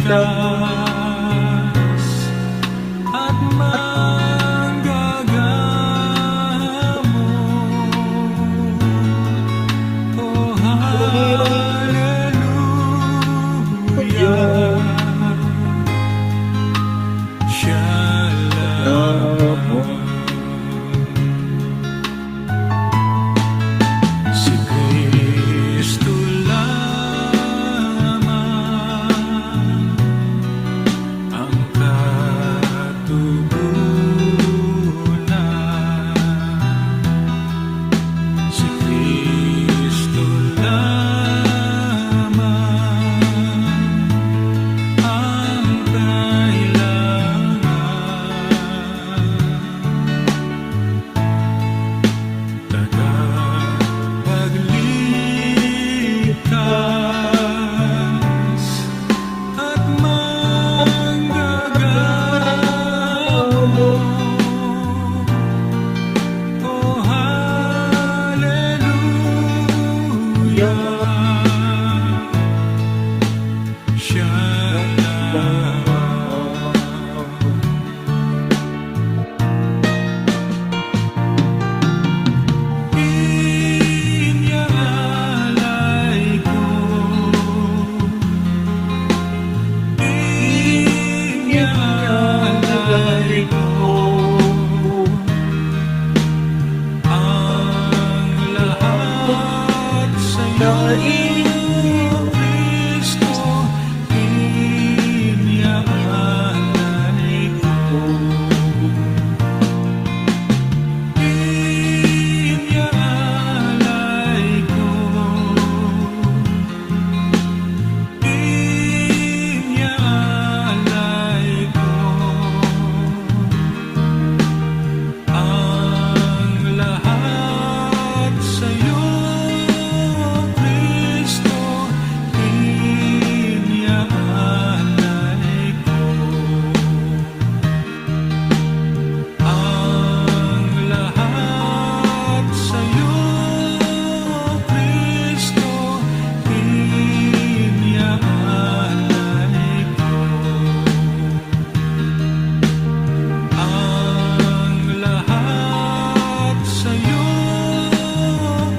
Ligtas at manggagamot. Oh, hallelujah. Shalom. Si Kristo lamang ang katugunan. Si Kristo lamang ang kailangan. Tagapagligtas at manggagamot. Oh, hallelujah. Shalom. Inyalay ko, inyalay ko ang lahat sa'yo, Kristo. Inyalay ko, inyalay ko, inyalay ko ang lahat sa'yo, Kristo. Inyalay ko ang lahat sa'yo, Kristo. Inyalay ko ang lahat sa'yo,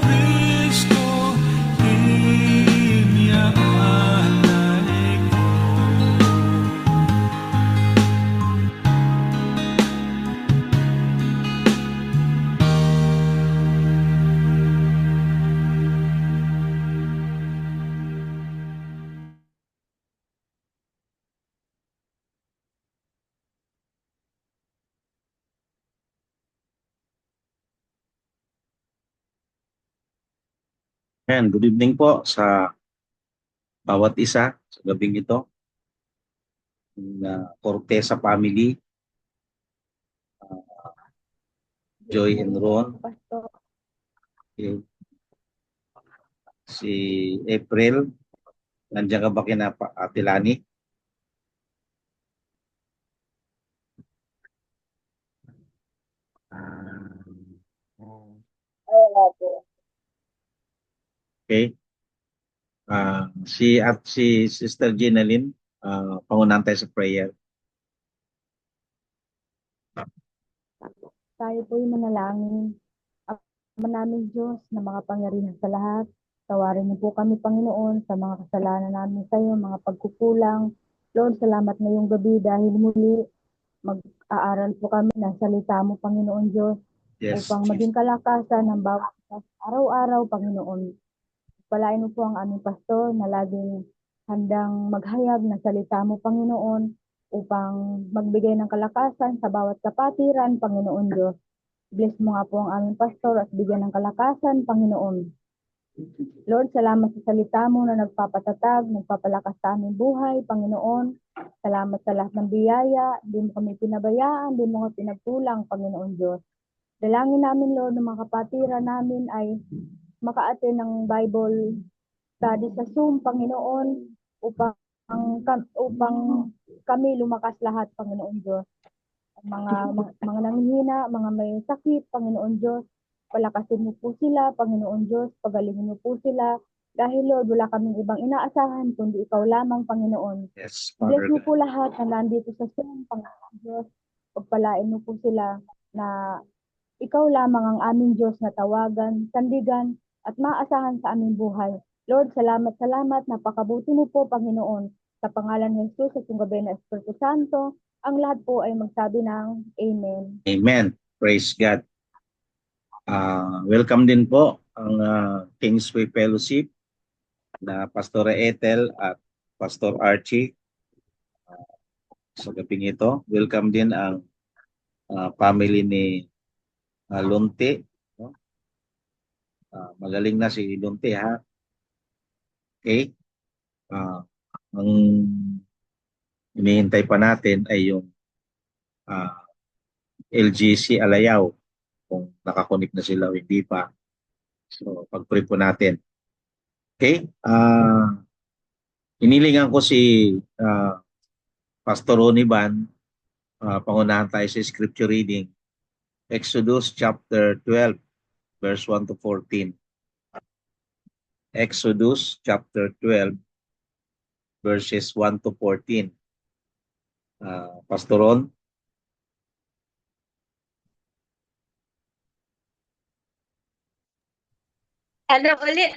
Kristo. Inyalay ko. Good evening po sa bawat isa sa gabing ito. Cortesa family, Joy and Ron, si April, nandiyan ka ba kina Ate Lani? Okay. Si Sister Jenaline, pangunahan tayo sa prayer. Tayo po'y manalangin. Ama namin Diyos na makapangyarihan sa lahat, tawarin niyo po kami, Panginoon, sa mga kasalanan namin sa iyo, mga pagkukulang. Lord, salamat ngayong gabi dahil muli mag-aaral po kami ng salita mo, Panginoon Diyos, upang maging kalakasan ng bawat araw-araw, Panginoon. Palain mo po ang aming pastor na laging handang maghayag ng salita mo, Panginoon, upang magbigay ng kalakasan sa bawat kapatiran, Panginoon Diyos. Bless mo nga po ang aming pastor at bigyan ng kalakasan, Panginoon. Lord, salamat sa salita mo na nagpapatatag, nagpapalakas sa aming buhay, Panginoon. Salamat sa lahat ng biyaya, di mo kami pinabayaan, di mo kami pinagkulang, Panginoon Diyos. Dalangin namin, Lord, na mga kapatiran namin ay maka-attend ng Bible study sa Zoom, Panginoon, upang kami lumakas lahat, Panginoon Diyos. Mga mahihina, mga may sakit, Panginoon Diyos. Palakasin mo po sila, Panginoon Diyos. Pagalingin mo po sila. Dahil Lord, wala kaming ibang inaasahan kundi ikaw lamang, Panginoon. Yes, Bless Father mo God. po lahat na nandito sa Zoom, Panginoon Diyos. Pagpalain mo po sila na ikaw lamang ang aming Diyos na tawagan, sandigan, at maasahan sa aming buhay. Lord, salamat, salamat. Napakabuti mo po, Panginoon. Sa pangalan ni Jesus at yung gabi na Espiritu Santo, ang lahat po ay magsabi ng Amen. Amen. Praise God. Welcome din po ang Kingsway Fellowship na Pastor Ethel at Pastor Archie sa gabing ito. Welcome din ang family ni Lunti. No? Magaling na si Lunti, ha? Okay? Ang inihintay pa natin ay yung LGC Alayaw, kung nakakonik na sila o hindi pa. So, pag-pray po natin. Okay? Inilingan ko si Pastor Ronnie Van. Pangunahan tayo sa scripture reading. Exodus chapter 12, verse 1 to 14. Exodus chapter 12, verses 1 to 14. Pastor Ron? Ano ulit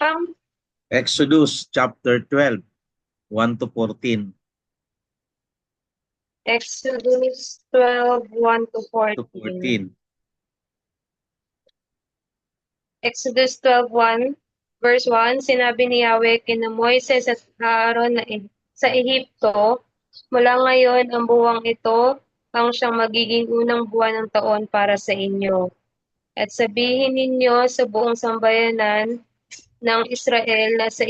pang? Exodus chapter 12, 1 to 14. Exodus 12, 1 to To 14. 14. Exodus 12, 1, verse 1, sinabi ni Yahweh kina Moises at Aaron sa Ehipto, mula ngayon ang buwang ito ang siyang magiging unang buwan ng taon para sa inyo. At sabihin ninyo sa buong sambayanan ng Israel na sa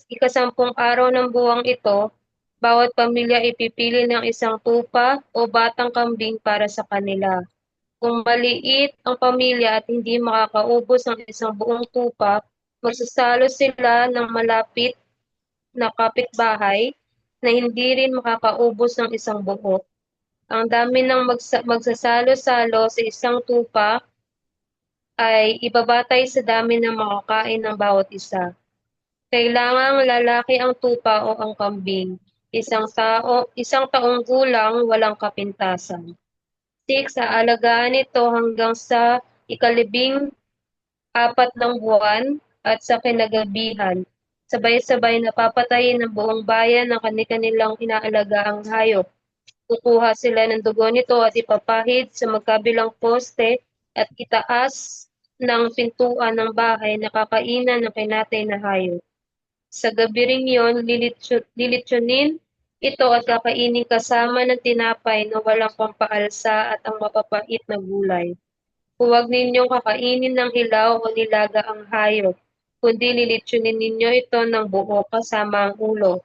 ikasampung araw ng buwang ito, bawat pamilya ipipili ng isang tupa o batang kambing para sa kanila. Kung maliit ang pamilya at hindi makakaubos ng isang buong tupa, magsasalo sila ng malapit na kapitbahay na hindi rin makakaubos ng isang buo. Ang dami ng magsasalo-salo sa isang tupa ay ibabatay sa dami ng makakain ng bawat isa. Kailangang lalaki ang tupa o ang kambing. Isang taong gulang, walang kapintasan. 6. Aalagaan ito hanggang sa ikalabing-apat ng buwan at sa kinagabihan. Sabay-sabay napapatayin ng buong bayan ng kanilang inaalagaang hayop. Kukuha sila ng dugo nito at ipapahid sa magkabilang poste at itaas ng pintuan ng bahay na kakainan ng kinatay na hayop. Sa gabi ring yon, lilitsyonin ito at kakainin kasama ng tinapay na walang pampaalsa at ang mapapait na gulay. Huwag ninyong kakainin ng hilaw o nilaga ang hayop, kundi lilitsyonin ninyo ito ng buo kasama ang ulo,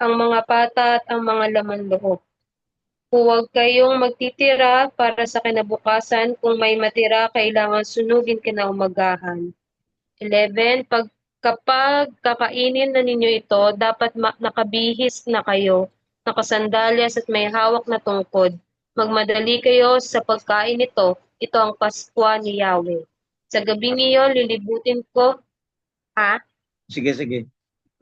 ang mga pata at ang mga laman loob. Huwag kayong magtitira para sa kinabukasan. Kung may matira, kailangan sunugin kinaumagahan. 11. Kapag kakainin na ninyo ito, dapat nakabihis na kayo, nakasandalyas at may hawak na tungkod. Magmadali kayo sa pagkain nito. Ito ang Paskwa ni Yahweh. Sa gabi niyon, lilibutin ko, Sige, sige.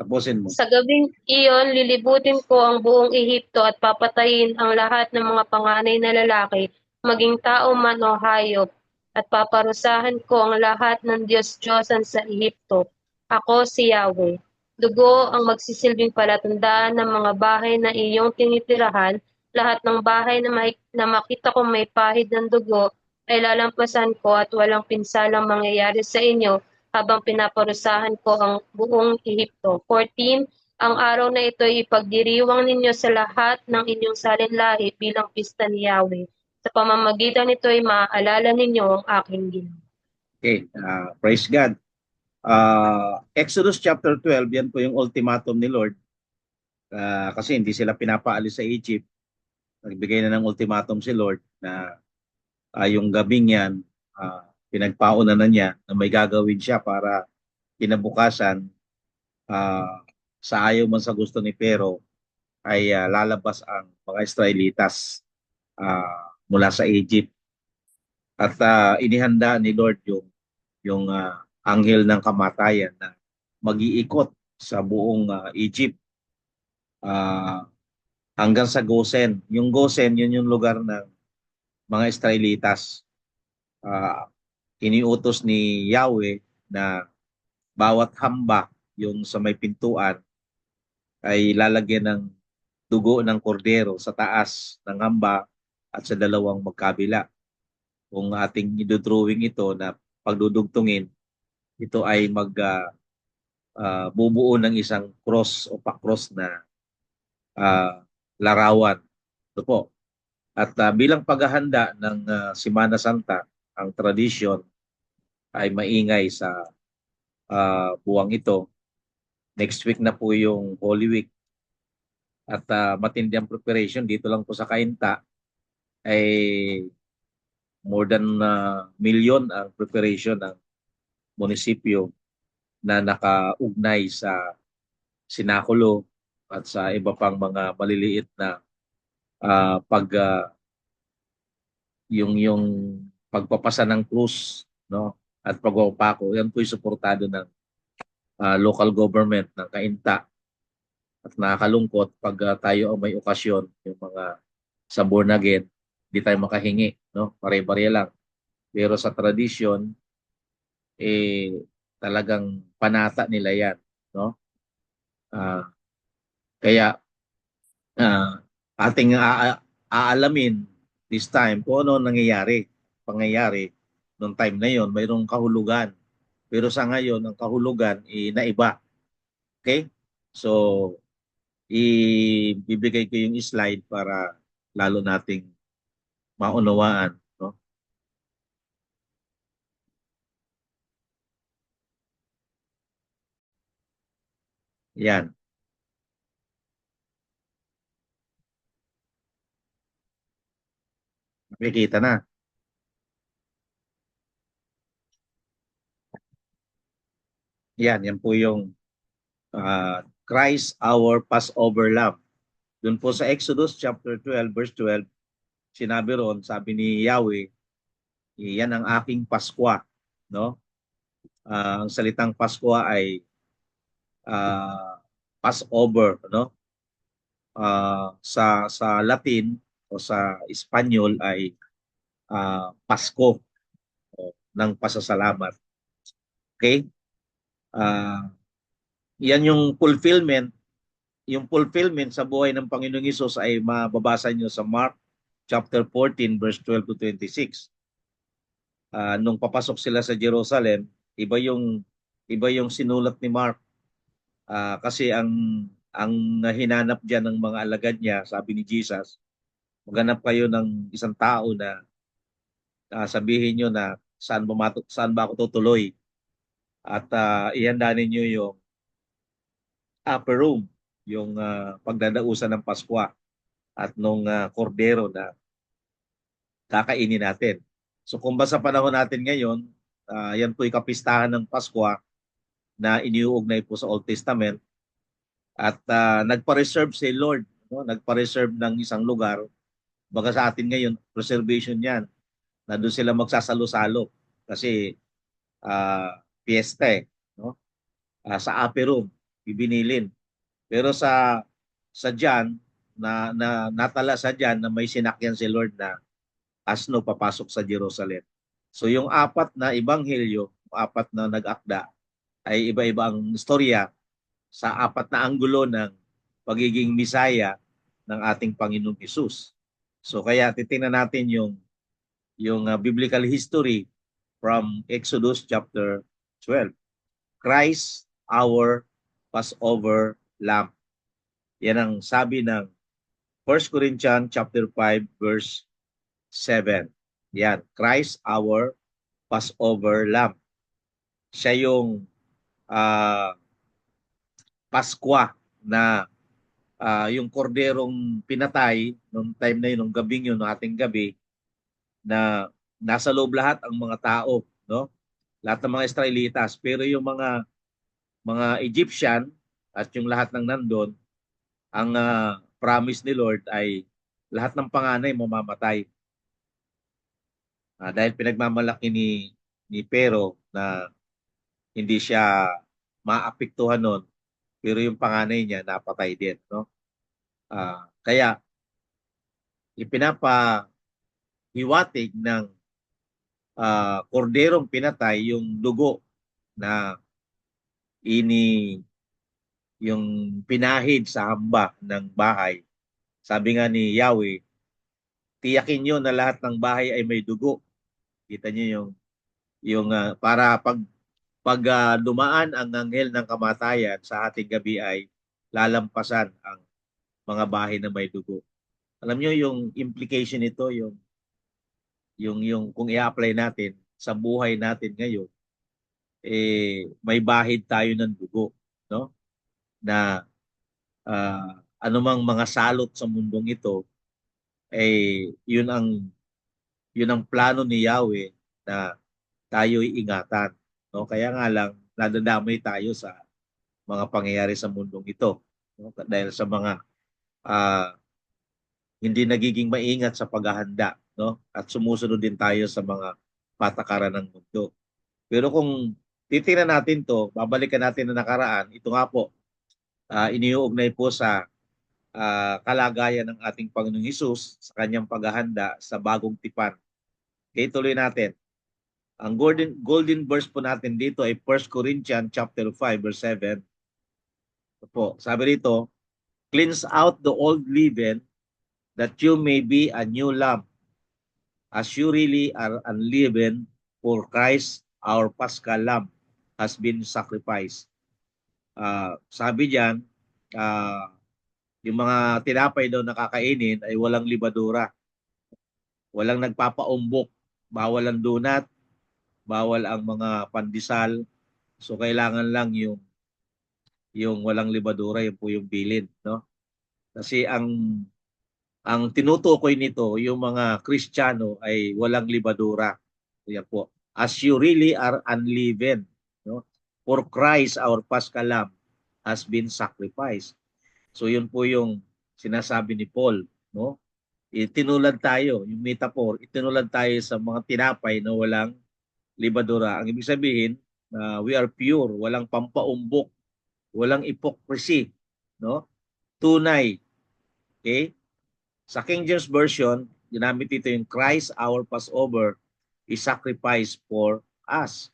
Tapusin mo. Sa gabing iyon, lilibutin ko ang buong Ehipto at papatayin ang lahat ng mga panganay na lalaki, maging tao man o hayop, at paparusahan ko ang lahat ng Diyos-Diyosan sa Ehipto. Ako si Yahweh. Dugo ang magsisilbing palatandaan ng mga bahay na iyong tinitirahan. Lahat ng bahay na makita kong may pahid ng dugo ay lalampasan ko at walang pinsalang mangyayari sa inyo habang pinaparusahan ko ang buong Ehipto. 14. Ang araw na ito ay ipagdiriwang ninyo sa lahat ng inyong salinlahi bilang pista ni Yahweh. Sa pamamagitan nito ay maaalala ninyo ang aking ginawa. Okay. Praise God. Exodus chapter 12, yan po yung ultimatum ni Lord. Kasi hindi sila pinapaalis sa Egypt. Nagbigay na ng ultimatum si Lord na yung gabing yan, pinagpauna na niya na may gagawin siya para kinabukasan, sa ayaw man sa gusto ni Pero, ay lalabas ang mga Israelitas mula sa Egypt. At inihanda ni Lord yung anghel ng kamatayan na mag-iikot sa buong Egypt ah, hanggang sa Gosen. Yung Gosen, yun yung lugar ng mga Israelitas. Ah, Iniutos ni Yahweh na bawat hamba yung sa may pintuan ay lalagyan ng dugo ng kordero sa taas ng hamba at sa dalawang magkabila. Kung ating idodrawing ito na pagdudugtungin, ito ay bubuo ng isang cross o pa-cross na ah, larawan. Ito po. At bilang paghahanda ng Semana Santa, ang tradisyon ay maingay sa buwang ito. Next week na po yung Holy Week at matindi ang preparation dito lang po sa Cainta ay more than million ang preparation ng munisipyo na nakaugnay sa sinakulo at sa iba pang mga maliliit na pag yung pagpapasa ng krus, no, at pagpapako. Yan po yung suportado ng local government ng Cainta. At nakakalungkot pag tayo ang may okasyon, yung mga sa born again, di tayo makahingi, no? Pare-pare lang. Pero sa tradisyon, talagang panata nila yan, no? Ah, Kaya ating aalamin this time kung ano pangyayari nung time na yon, mayroong kahulugan. Pero sa ngayon, ang kahulugan naiba. Okay? So, ibibigay ko yung slide para lalo nating maunawaan, no? Yan. Makikita na. Yan po yung Christ our Passover Lamb. Doon po sa Exodus chapter 12 verse 12, sinabi ron, sabi ni Yahweh, yan ang aking Paskwa, no? Ang salitang Paskwa ay Passover, no? Sa Latin o sa Espanyol ay Pasko o, ng pasasalamat. Okay? Uh, Yan yung fulfillment sa buhay ng Panginoong Hesus ay mababasa nyo sa Mark chapter 14 verse 12 to 26. Nung papasok sila sa Jerusalem, iba yung sinulat ni Mark. Kasi ang hinanap diyan ng mga alagad niya, sabi ni Jesus, maghanap kayo ng isang tao na sabihin niyo na saan ba ako tutuloy at ihanda ninyo yung upper room, yung pagdadausan ng Paskwa at nung kordero na kakainin natin. So kung ba sa panahon natin ngayon, yan po yung kapistahan ng Paskwa na iniuugnay po sa Old Testament at nagpa-reserve si Lord, no? Nagpa-reserve ng isang lugar. Baga sa atin ngayon, preservation yan, na doon sila magsasalo-salo kasi fiesta no? Sa upper room, bibinilin. Pero sa John, natala sa John na may sinakyan si Lord na asno papasok sa Jerusalem. So yung apat na ebanghelyo, apat na nag-akda, ay iba-iba ang istorya sa apat na anggulo ng pagiging Misaya ng ating Panginoong Hesus. So kaya titingnan natin yung biblical history from Exodus chapter 12. Christ our Passover Lamb. Yan ang sabi ng 1 Corinthians chapter 5 verse 7. Yan, Christ our Passover Lamb. Siya yung Paskwa na yung korderong pinatay nung time na yun, nung gabing yun, nung ating gabi, na nasa loob lahat ang mga tao, no? Lahat ng mga Israelitas, pero yung mga Egyptian at yung lahat ng nandun, ang promise ni Lord ay lahat ng panganay mamamatay. Dahil pinagmamalaki ni Pero na hindi siya maapektuhan nun, pero yung panganay niya napatay din, no? Kaya ipinapahiwatig ng korderong pinatay yung dugo na ini yung pinahid sa hamba ng bahay. Sabi nga ni Yahweh, tiyakin nyo na lahat ng bahay ay may dugo. Kita nyo yung para pag dumaan ang anghel ng kamatayan sa ating gabi ay lalampasan ang mga bahay na may dugo. Alam nyo yung implication nito, yung kung i-apply natin sa buhay natin ngayon, may bahid tayo ng dugo, no? Na anumang mga salot sa mundong ito, yun ang plano ni Yahweh na tayo'y ingatan, no? Kaya nga lang nadadamay tayo sa mga pangyayari sa mundong ito, no? Dahil sa mga hindi nagiging maingat sa paghahanda, no? At sumusunod din tayo sa mga patakaran ng mundo. Pero kung titingnan natin to, babalikan natin na nakaraan, ito nga po, iniuugnay po sa kalagayan ng ating Panginoong Hesus sa kanyang paghahanda sa bagong tipan. Okay, tuloy natin. Ang golden verse po natin dito ay 1 Corinthians chapter 5 verse 7. Ito po, sabi rito, cleanse out the old leaven that you may be a new lump, as you really are unleavened, for Christ, our Paschal Lamb, has been sacrificed. Sabi diyan, yung mga tinapay daw nakakainin ay walang libadura. Walang nagpapaumbok, bawal ang donut, bawal ang mga pandesal. So kailangan lang yung walang libadura, yun po yung bilin, no? Kasi ang tinutukoy nito, yung mga Kristiyano ay walang libadura. Yan po. As you really are unleavened, no? For Christ, our Paschal Lamb, has been sacrificed. So yun po yung sinasabi ni Paul, no? Itinulad tayo, yung metaphor, itinulad tayo sa mga tinapay na walang libadura. Ang ibig sabihin, we are pure, walang pampaumbok, walang hypocrisy, no? Tunay. Okay? Sa King James Version, ginamit dito yung Christ, our Passover, is sacrificed for us.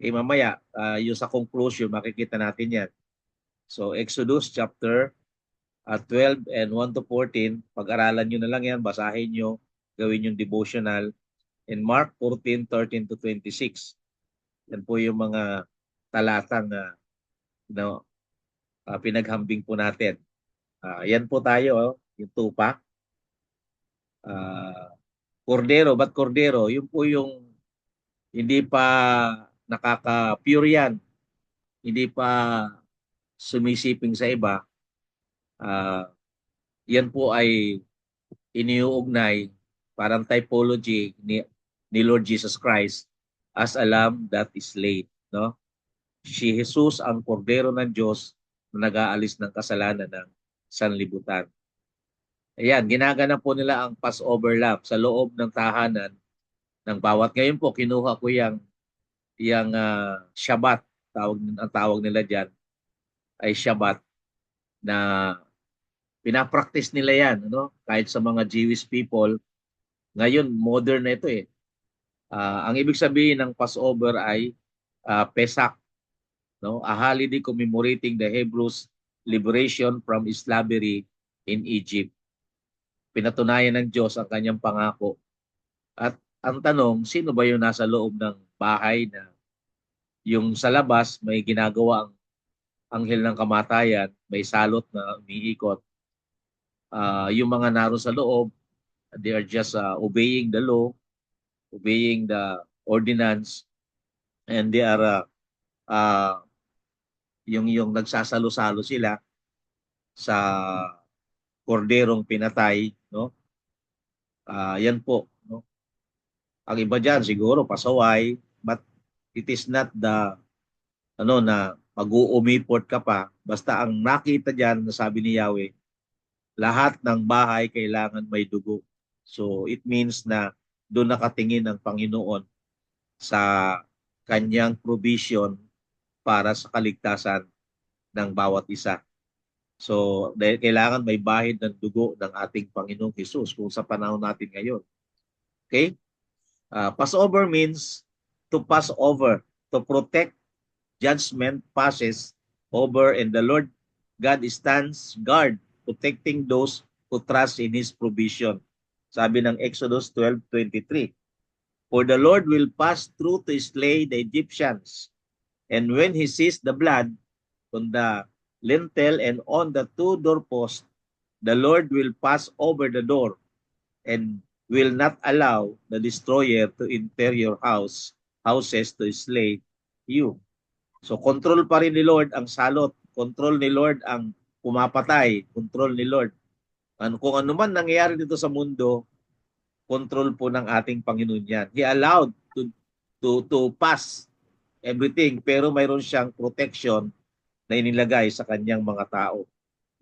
Mamaya, yung sa conclusion, makikita natin yan. So, Exodus chapter 12 and 1 to 14, pag-aralan nyo na lang yan, basahin nyo, gawin yung devotional. And Mark 14, 13 to 26. Yan po yung mga talatang pinaghambing po natin. Yan po tayo, yung tupa. Kordero, ba't kordero? Yun po yung hindi pa nakaka-pure yan. Hindi pa sumisiping sa iba. Yan po ay iniuugnay, parang typology ni Lord Jesus Christ as a lamb that is slain, no? Si Jesus ang kordero ng Diyos na nag-aalis ng kasalanan ng sanlibutan. Ayan, ginagana po nila ang Passover lamb sa loob ng tahanan ng bawat. Ngayon po, kinuha ko yung Shabbat, ang tawag nila dyan ay Shabbat, na pinapractice nila yan, no? Kahit sa mga Jewish people. Ngayon, modern na ito eh. Ang ibig sabihin ng Passover ay Pesach, no? A holiday commemorating the Hebrews' liberation from slavery in Egypt. Pinatunayan ng Diyos ang kanyang pangako. At ang tanong, sino ba yung nasa loob ng bahay na yung sa labas may ginagawa ang anghel ng kamatayan, may salot na umiikot. Yung mga naroon sa loob, they are just obeying the law, obeying the ordinance, and they are yung nagsasalo-salo sila sa korderong pinatay, no? Yan po, no? Ang iba diyan siguro pasaway, but it is not the na mag-uumiport ka pa. Basta ang nakita diyan na sabi ni Yahweh, lahat ng bahay kailangan may dugo. So it means na doon nakatingin ang Panginoon sa kanyang provision para sa kaligtasan ng bawat isa. So, dahil kailangan may bahid ng dugo ng ating Panginoong Hesus kung sa panahon natin ngayon. Okay? Passover means to pass over, to protect. Judgment passes over, and the Lord God stands guard, protecting those who trust in His provision. Sabi ng Exodus 12:23. For the Lord will pass through to slay the Egyptians, and when He sees the blood on the lintel and on the two doorposts, the Lord will pass over the door and will not allow the destroyer to enter your houses to slay you. So control pa rin ni Lord ang salot, control ni Lord ang pumapatay, control ni Lord. Kung ano man nangyayari dito sa mundo, control po ng ating Panginoon yan. He allowed to pass everything, pero mayroon siyang protection na inilagay sa kanyang mga tao.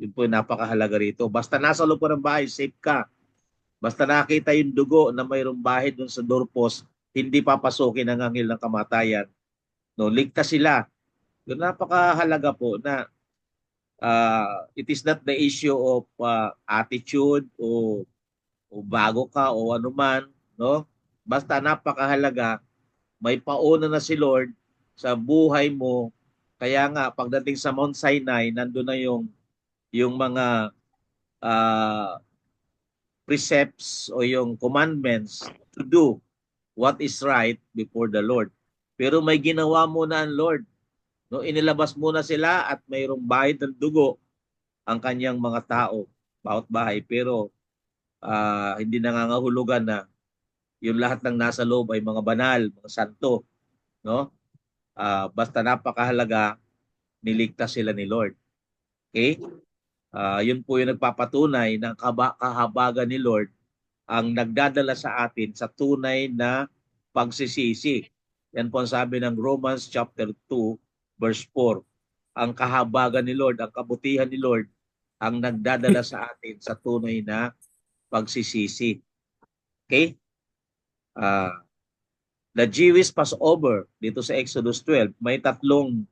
Yun po yung napakahalaga rito. Basta nasa loob ng bahay, safe ka. Basta nakita yung dugo na mayroong bahid dun sa doorpost, hindi papasukin ang anghel ng kamatayan. No, ligtas sila. Yun, napakahalaga po na it is not the issue of attitude o bago ka o anuman, no? Basta napakahalaga, may pauna na si Lord sa buhay mo. Kaya nga pagdating sa Mount Sinai, nandoon na yung mga precepts o yung commandments to do what is right before the Lord. Pero may ginawa muna ang Lord. No, inilabas muna sila at mayroong bahid ng dugo ang kanyang mga tao, bawat bahay. Pero hindi nangangahulugan na yung lahat ng nasa loob ay mga banal, mga santo. No? Basta napakahalaga, niligtas sila ni Lord. Okay? Yun po yung nagpapatunay ng kahabagan ni Lord ang nagdadala sa atin sa tunay na pagsisisi. Yan po ang sabi ng Romans chapter 2 verse 4. Ang kahabagan ni Lord, ang kabutihan ni Lord ang nagdadala sa atin sa tunay na pagsisisi. Okay? The Jewish Passover dito sa Exodus 12, may tatlong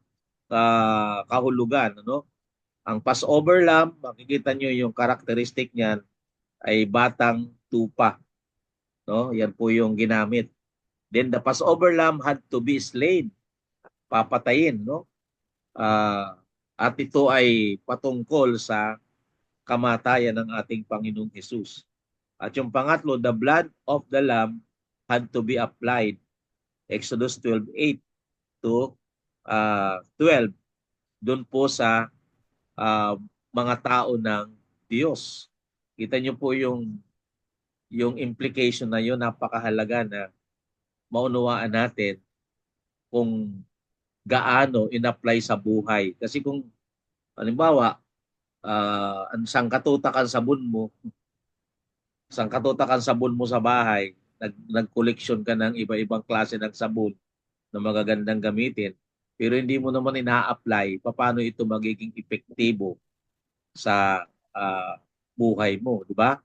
kahulugan. Ano? Ang Passover lamb, makikita nyo yung karakteristik niyan ay batang tupa. No? Yan po yung ginamit. Then the Passover lamb had to be slain. Papatayin. No? At ito ay patungkol sa kamatayan ng ating Panginoong Hesus. At yung pangatlo, the blood of the lamb had to be applied. Exodus 12:8 to 12. Doon po sa mga tao ng Diyos. Kita nyo po yung implication na yun, napakahalaga na maunawaan natin kung gaano in-apply sa buhay. Kasi kung, halimbawa, ang sangkatutakan sabon mo sa bahay, nag-collection ka ng iba-ibang klase ng sabon na magagandang gamitin, pero hindi mo naman ina-apply, paano ito magiging epektibo sa buhay mo, di ba?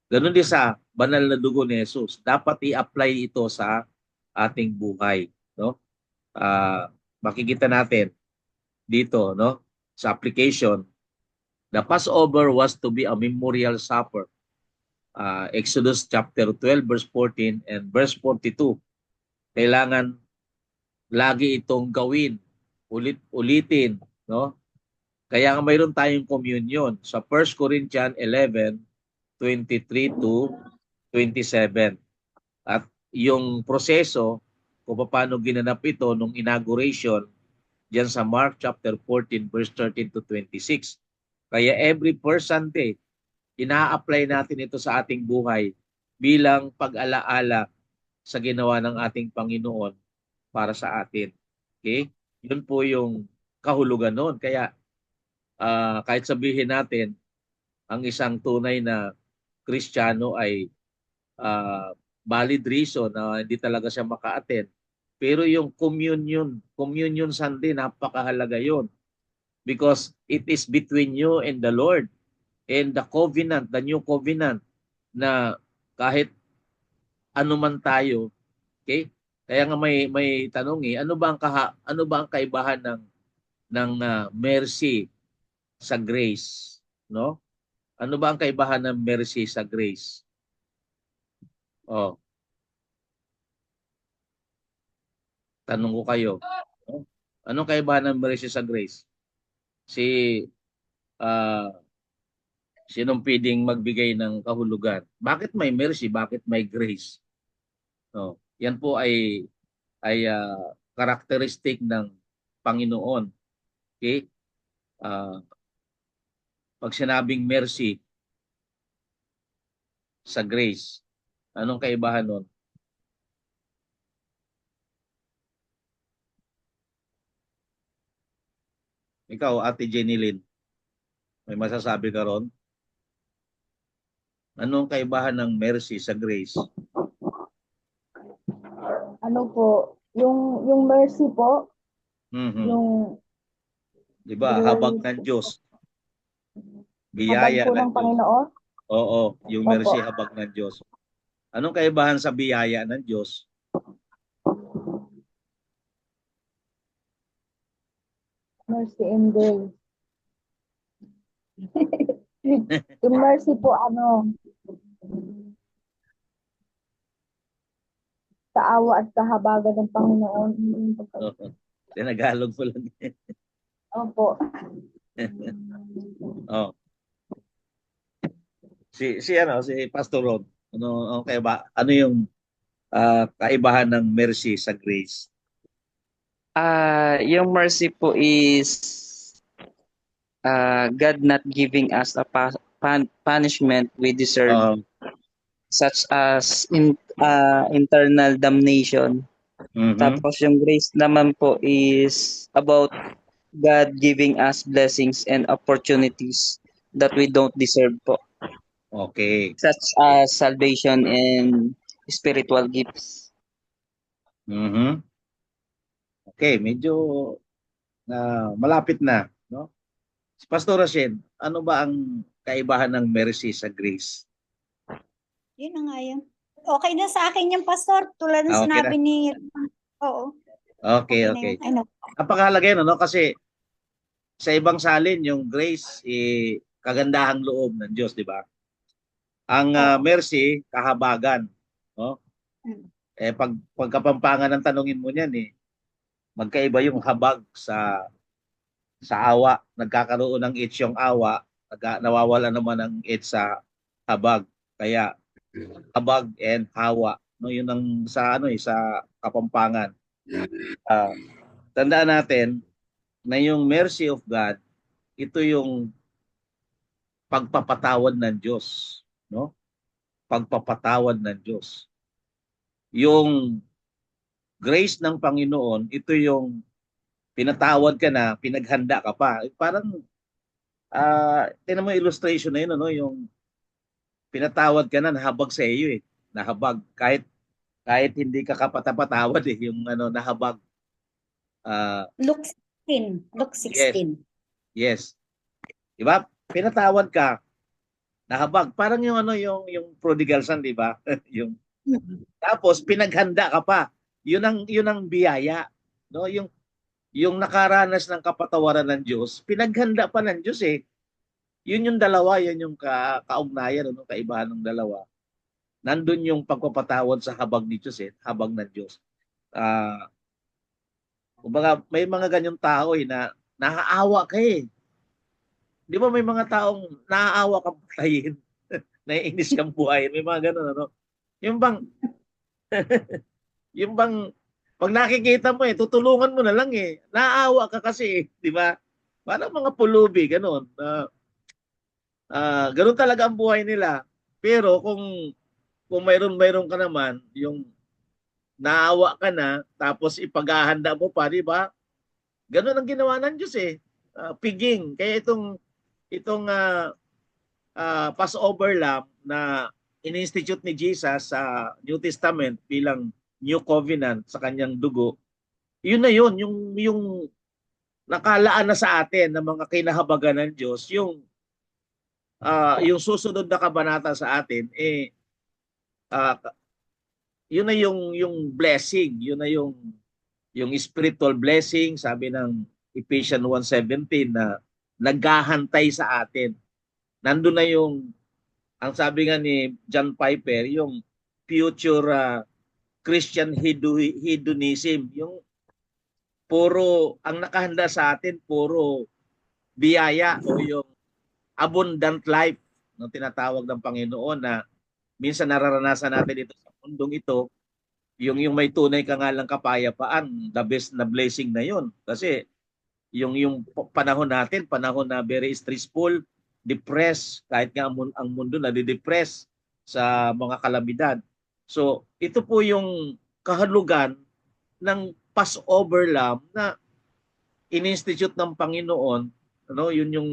Ganun din sa banal na dugo ni Jesus. Dapat i-apply ito sa ating buhay, no? Makikita natin dito, no? Sa application, the Passover was to be a memorial supper. Exodus chapter 12 verse 14 and verse 42. Kailangan lagi itong gawin, ulitin, no? Kaya nga mayroon tayong communion sa 1 Corinthians 11:23 to 27. At yung proseso kung paano ginanap ito nung inauguration diyan sa Mark chapter 14 verse 13 to 26. Kaya every first Sunday, ina-apply natin ito sa ating buhay bilang pag-alaala sa ginawa ng ating Panginoon para sa atin. Okay? Yun po yung kahulugan noon. Kaya kahit sabihin natin ang isang tunay na Kristiyano ay valid reason na hindi talaga siya maka-attend. Pero yung communion Sunday, napakahalaga yun. Because it is between you and the Lord. And the covenant, the new covenant, na kahit ano man tayo, okay? Kaya nga may tanong ano ba ang kaibahan ng mercy sa grace, no? Ano ba ang kaibahan ng mercy sa grace? Oh, tanong ko kayo. No? Anong kaibahan ng mercy sa grace? Si ah sinong pwedeng magbigay ng kahulugan? Bakit may mercy? Bakit may grace? No. Yan po ay karakteristik ng Panginoon. Okay? Ah, pag sinabing mercy sa grace, anong kaibahan nun? Ikaw, Ate Jenny Lynn, may masasabi ka ron? Anong kaibahan ng mercy sa grace? Ano po, yung mercy po, Mhm. yung 'Di ba? Habag ng Diyos, habag biyaya po ng ng Diyos. Panginoon. Oo, yung Opo, mercy habag ng Diyos. Anong kaibahan sa biyaya ng Diyos? mercy and grace. Yung mercy po, sa awa at kahabagan ng Panginoon. Tinagalog po lang. Opo. Oh. Si Pastor Rod, ano yung kaibahan ng mercy sa grace? Yung mercy po is God not giving us a punishment we deserve, Um, such as internal damnation. mhm. Tapos yung grace naman po is about God giving us blessings and opportunities that we don't deserve po, Okay. such as salvation and spiritual gifts. Mhm. Okay, medyo malapit na, no? Pastor Rachel, ano ba ang kaibahan ng mercy sa grace? Yun na nga yun. Okay na sa akin yung pastor. Tulad ng Okay na. sinabi ni... Oo. Okay, Okay na okay. yun. Ano? Napakahalaga yun, ano? Kasi sa ibang salin, yung grace, kagandahang loob ng Diyos, di ba? Ang Oo. mercy, kahabagan. No? Mm. Pagkapampangan ng tanungin mo niyan, magkaiba yung habag sa awa. Nagkakaroon ng itch yung awa, nawawala naman ng itch sa habag. Kaya habag and hawa, no, yun ang sa Kapampangan. Tandaan natin na yung mercy of God, ito yung pagpapatawad ng Diyos, no? Pagpapatawad ng Diyos. Yung grace ng Panginoon, ito yung pinatawad ka na, pinaghanda ka pa. Parang tingnan mo yung illustration na yun, ano, yung pinatawad ka na, nahabag sa iyo nahabag kahit hindi ka kapatapatawad yung nahabag. Luke 16. Luke 16. Yes. Di ba? Pinatawad ka, nahabag. Parang yung prodigal son, di ba? yung tapos pinaghanda ka pa. Yun ang biyaya, no? Yung nakaranas ng kapatawaran ng Diyos, pinaghanda pa ng Diyos Yun yung dalawa, yun yung kaugnayan, kaibahan ng dalawa. Nandun yung pagpapatawad sa habag ni Diyos, habag ng Diyos. Kumbaga, may mga ganyang tao na naaawa ka Di ba may mga taong naaawa kang patayin, naiinis kang buhayin, may mga ganun, ano? Yung bang, yung bang, pag nakikita mo tutulungan mo na lang naaawa ka kasi di ba? Parang mga pulubi, ganun. Ganun talaga ang buhay nila. Pero kung mayroon ka naman, yung naawa ka na, tapos ipaghahanda mo pa, di ba? Ganun ang ginawa ng Diyos piging. Kaya itong Passover lamb na in-institute ni Jesus sa New Testament bilang New Covenant sa kanyang dugo, yun na yun, yung nakalaan na sa atin ng mga kinahabagan ng Diyos, yung susunod na kabanata sa atin, ah, yun na yung blessing, yun na yung spiritual blessing, sabi ng Ephesians 1:17 na naghahantay sa atin. Nandun na ang sabi nga ni John Piper, yung future Christian hedonism, yung puro, ang nakahanda sa atin, puro biyaya o yung abundant life na tinatawag ng Panginoon na minsan nararanasan natin ito sa mundong ito, yung may tunay ka nga lang kapayapaan, the best na blessing na yun. Kasi yung panahon natin, panahon na very stressful, depressed, kahit nga ang mundo na didepress sa mga kalamidad. So, ito po yung kahulugan ng Passover Lamb na in-institute ng Panginoon, ano, yun yung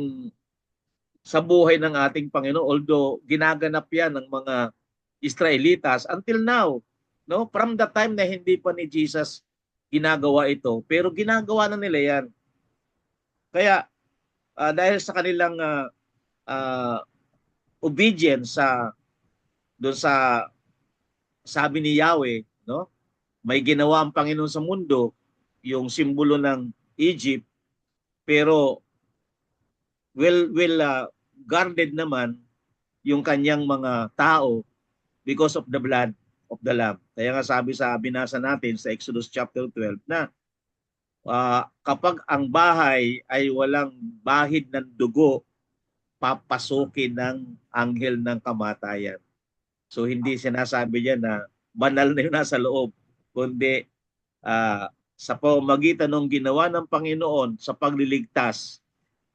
sa buhay ng ating Panginoon, although ginaganap yan ng mga Israelitas until now, no? From the time na hindi pa ni Jesus ginagawa ito, pero ginagawa na nila yan. Kaya dahil sa kanilang obedience doon sa sabi ni Yahweh, no? May ginawa ang Panginoon sa mundo, yung simbolo ng Egypt, pero guarded naman yung kanyang mga tao because of the blood of the Lamb. Kaya nga sabi sa binasa natin sa Exodus chapter 12 na kapag ang bahay ay walang bahid ng dugo, papasukin ng anghel ng kamatayan. So hindi sinasabi niya na banal na yun nasa loob, kundi sa pamamagitan ng ginawa ng Panginoon sa pagliligtas,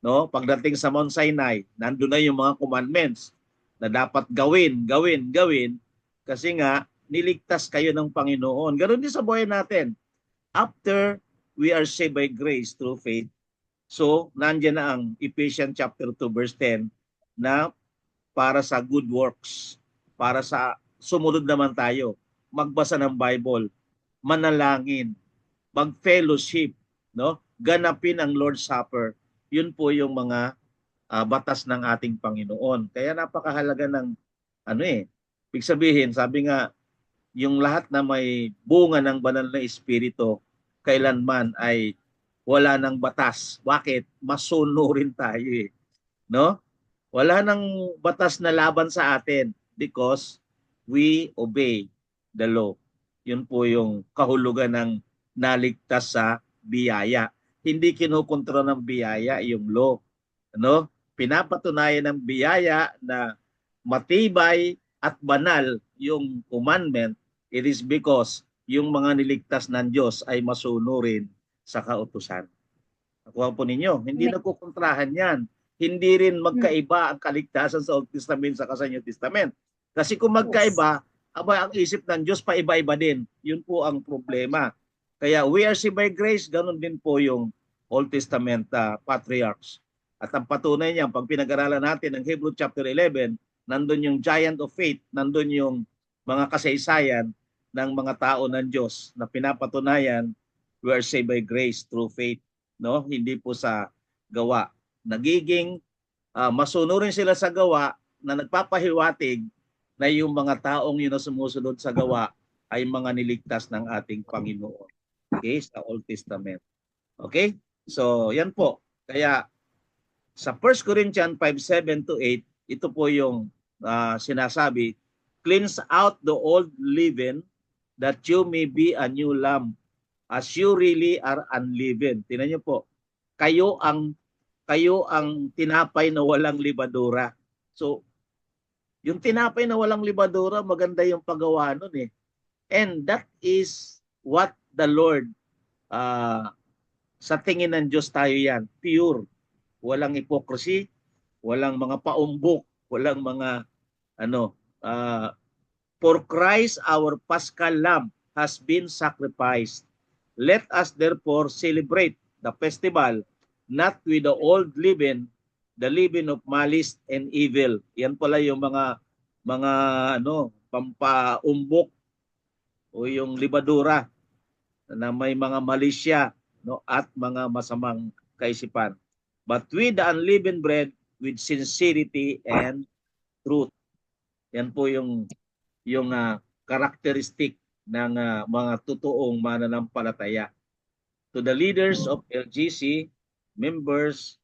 no? Pagdating sa Mount Sinai, nandoon na yung mga commandments na dapat gawin kasi nga niligtas kayo ng Panginoon. Ganoon din sa buhay natin. After we are saved by grace through faith, so nandiyan na ang Ephesians chapter 2 verse 10 na para sa good works, para sa sumunod naman tayo, magbasa ng Bible, manalangin, mag-fellowship, no? Ganapin ang Lord's Supper. Yun po yung mga batas ng ating Panginoon. Kaya napakahalaga ng ibig sabihin, sabi nga, yung lahat na may bunga ng banal na espiritu, kailanman ay wala ng batas. Bakit? Masunurin tayo eh. No? Wala ng batas na laban sa atin because we obey the law. Yun po yung kahulugan ng naligtas sa biyaya. Hindi kinukontra ng biyaya yung law. Ano? Pinapatunayan ng biyaya na matibay at banal yung commandment. It is because yung mga niligtas ng Diyos ay masunurin sa kautusan. Nakuha po ninyo, hindi nagkukontrahan yan. Hindi rin magkaiba ang kaligtasan sa Old Testament sa New Testament. Kasi kung magkaiba, ang isip ng Diyos paiba-iba din. Yun po ang problema. Kaya we are saved by grace, ganun din po yung Old Testament patriarchs. At ang patunay niya, pag pinag-aralan natin ng Hebrew chapter 11, nandun yung giant of faith, nandun yung mga kasaysayan ng mga tao ng Diyos na pinapatunayan we are saved by grace through faith, no? Hindi po sa gawa. Nagiging masunurin sila sa gawa na nagpapahiwatig na yung mga taong yun na sumusunod sa gawa ay mga niligtas ng ating Panginoon. Okay, sa Old Testament. Okay? So, yan po. Kaya sa 1 Corinthians 5:7-8, ito po yung sinasabi, cleanse out the old leaven that you may be a new lamb as you really are unleavened. Tingnan niyo po. Kayo ang tinapay na walang libadura. So, yung tinapay na walang libadura, maganda yung paggawa nun eh. And that is what the Lord, sa tingin ng Diyos tayo yan, pure. Walang hypocrisy, walang mga paumbok, walang mga for Christ our Paschal Lamb has been sacrificed. Let us therefore celebrate the festival not with the old leaven, the leaven of malice and evil. Yan pala yung mga pampaumbok o yung libadura na may mga malisya, no, at mga masamang kaisipan. But with the unleavened bread with sincerity and truth. Yan po yung yung karakteristik ng mga totoong mananampalataya. To the leaders of LGC, members,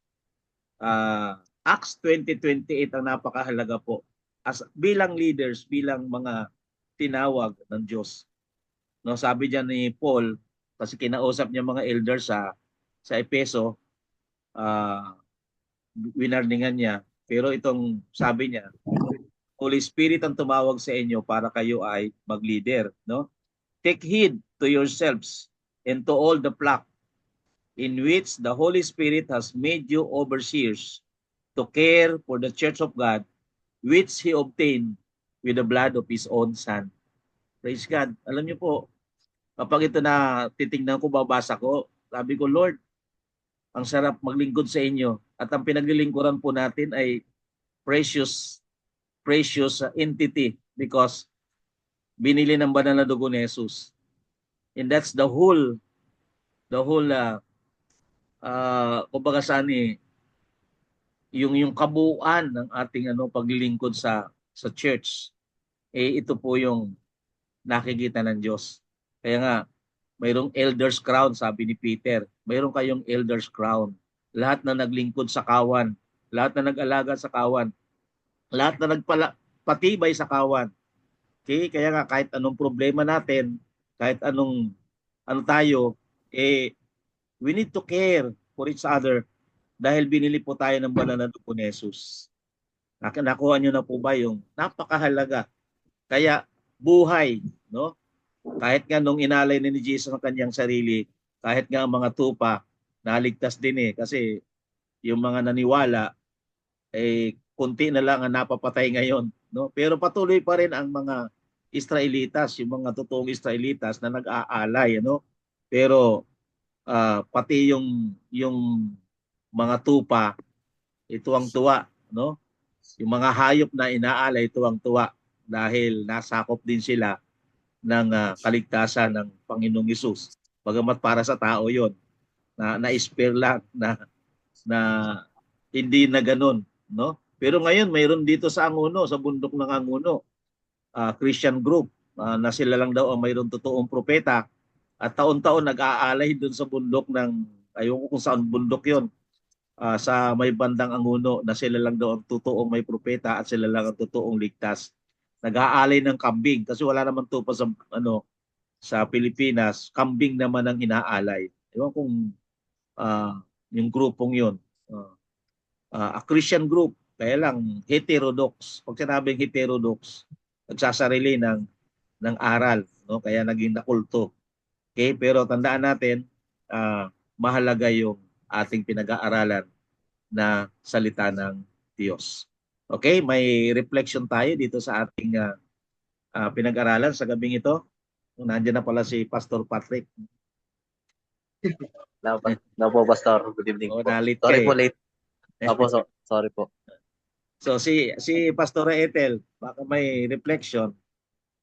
Acts 20:28 ang napakahalaga po. Bilang leaders, bilang mga tinawag ng Diyos. No, sabi diyan ni Paul, kasi kinausap niya mga elders sa Epeso, winarningan niya. Pero itong sabi niya, Holy Spirit ang tumawag sa inyo para kayo ay mag-leader, no? Take heed to yourselves and to all the flock in which the Holy Spirit has made you overseers to care for the church of God, which He obtained with the blood of His own Son. Praise God. Alam niyo po, kapag ito na titingnan ko, babasa ko, sabi ko, Lord, ang sarap maglingkod sa inyo. At ang pinaglilingkuran po natin ay precious entity because binili ng banal na dugo ni Jesus. And that's the whole kumbaga saan yung kabuuan ng ating paglilingkod sa church. Ito po yung nakikita ng Diyos. Kaya nga mayroong elders crown, sabi ni Peter. Mayroong kayong elders crown. Lahat na naglingkod sa kawan, lahat na nag-alaga sa kawan, lahat na nagpatibay sa kawan. Okay? Kaya nga kahit anong problema natin, kahit ano tayo, we need to care for each other dahil binili po tayo ng banal na dugo ni Jesus. Nakuha niyo na po ba yung napakahalaga? Kaya buhay, no? Kahit nga nung inalay ni Jesus ang kanyang sarili, kahit nga ang mga tupa, naligtas din kasi yung mga naniwala, kunti na lang ang napapatay ngayon, no? Pero patuloy pa rin ang mga Israelitas, yung mga totoong Israelitas na nag-aalay, no? Pero pati yung mga tupa, tuwang-tuwa, no? Yung mga hayop na inaalay, tuwang-tuwa dahil nasakop din sila ng kaligtasan ng Panginoong Hesus. Bagamat para sa tao yon na-spare lang na hindi na ganun, no? Pero ngayon mayroon dito sa Anguno, sa bundok ng Anguno, Christian group na sila lang daw ang mayroon totoong propeta at taon-taon nag-aalay doon sa bundok ng ayoko kung saan bundok yon, sa may bandang Anguno, na sila lang daw ang totoong may propeta at sila lang ang totoong ligtas. Nag-aalay ng kambing kasi wala naman tupa sa Pilipinas, kambing naman ang inaalay. Ewan kung yung grupong yun. A Christian group, kaya lang heterodox. Pag sinabing heterodox, nagsasarili ng aral, no? Kaya naging nakulto. Okay, pero tandaan natin, mahalaga yung ating pinag-aaralan na salita ng Diyos. Okay, may reflection tayo dito sa ating pinag-aralan sa gabing ito. Nandiyan na pala si Pastor Patrick. No po, Pastor. Good evening po. Nalit Sorry po, ka late. Opo, sorry po. So si Pastor Ethel, baka may reflection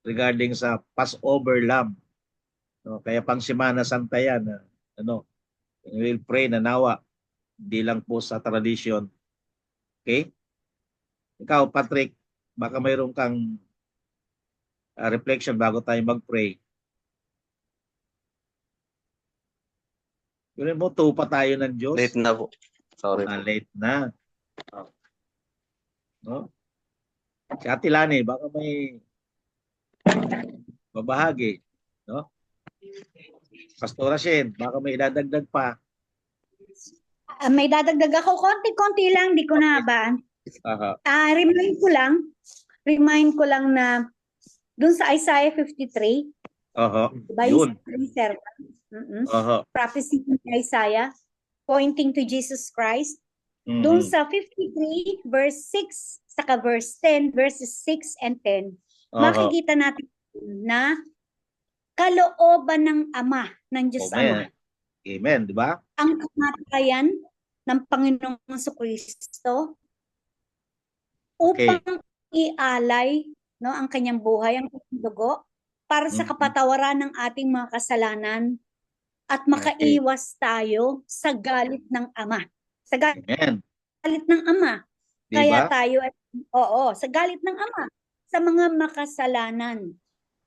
regarding sa Passover lamb. No, kaya pang Semana Santa yan. We'll pray na nawa. Hindi lang po sa tradition. Okay? Ikaw, Patrick, baka mayroon kang reflection bago tayo mag-pray. Yun mo, tupa tayo ng Diyos. Late na po. Sorry po. Late na. No? Si Ate Lani, baka may babahagi. No? Pastora Shen, baka may idadagdag pa. May dadagdag ako, konti-konti lang, di ko nahabaan. Remind ko lang na dun sa Isaiah 53, by Yun. prophecy ni Isaiah, pointing to Jesus Christ. Dun sa 53, verse 6, saka verse 10, verses 6 and 10, makikita natin na kalooban ng Ama, ng Diyos Ama. Amen, di ba? Ang kamatayan ng Panginoong Jesucristo upang ialay, no, ang kanyang buhay, ang kanyang dugo, para sa kapatawaran ng ating mga kasalanan at makaiwas tayo sa galit ng Ama. Sa galit ng Ama. Diba? Kaya tayo, sa galit ng Ama. sa mga makasalanan.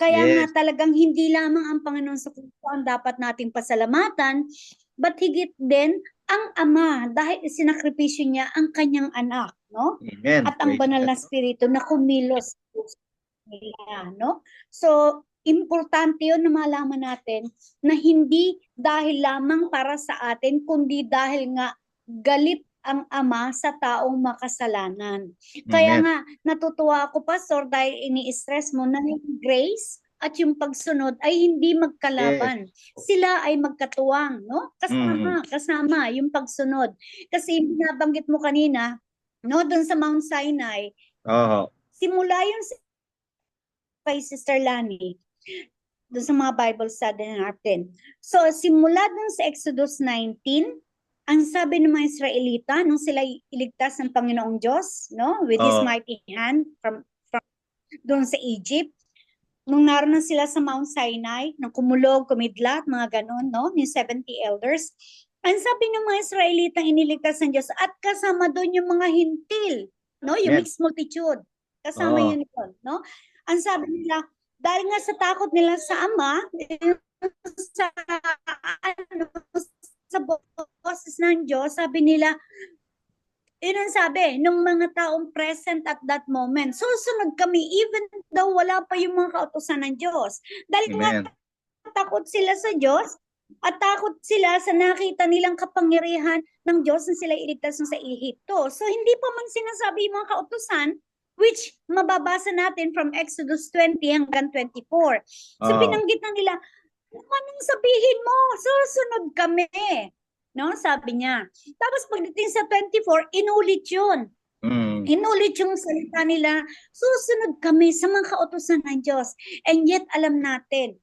Kaya nga Yes. talagang hindi lamang ang Panginoon sa Kristo ang dapat nating pasalamatan, but higit din ang Ama dahil isinakripisyo niya ang kanyang anak, no? Amen. At ang Praise banal na God. Espiritu na kumilos sa puso nila, no? So, importante yun na malaman natin na hindi dahil lamang para sa atin, kundi dahil nga galit ang Ama sa taong makasalanan. Kaya Amen. nga, natutuwa ako, Pastor, dahil ini-stress mo na yung grace at yung pagsunod ay hindi magkalaban. Sila ay magkatuwang, no? Kasama yung pagsunod. Kasi binabanggit mo kanina, no, doon sa Mount Sinai, Oo. simula yun kay Sister Lani, doon sa mga Bible study natin. So, simula doon sa Exodus 19, ang sabi ng mga Israelita, nung sila iligtas ng Panginoong Diyos, no, with His mighty hand from doon sa Egypt, nung naroon sila sa Mount Sinai, nang kumulog, kumidlat, mga ganun, no, yung 70 elders, ang sabi ng mga Israelita, iniligtas ng Diyos, at kasama doon yung mga hintil, no, yung mixed multitude, kasama yun doon, no. Ang sabi nila, dahil nga sa takot nila sa Ama, sa sa boses ng Diyos, sabi nila, yun ang sabi, nung mga taong present at that moment, susunod kami even though wala pa yung mga kautusan ng Diyos. Dahil nga takot sila sa Diyos at takot sila sa nakita nilang kapangyarihan ng Diyos na sila iligtas sa Ehipto. So hindi pa man sinasabi yung mga kautusan, which mababasa natin from Exodus 20 hanggang 24. So binanggit na nila, anong sabihin mo? Susunod kami. No, sabi niya. Tapos pagdating sa 24, inulit yun. Inulit yung salita nila, susunod kami sa mga kautusan ng Diyos. And yet, alam natin,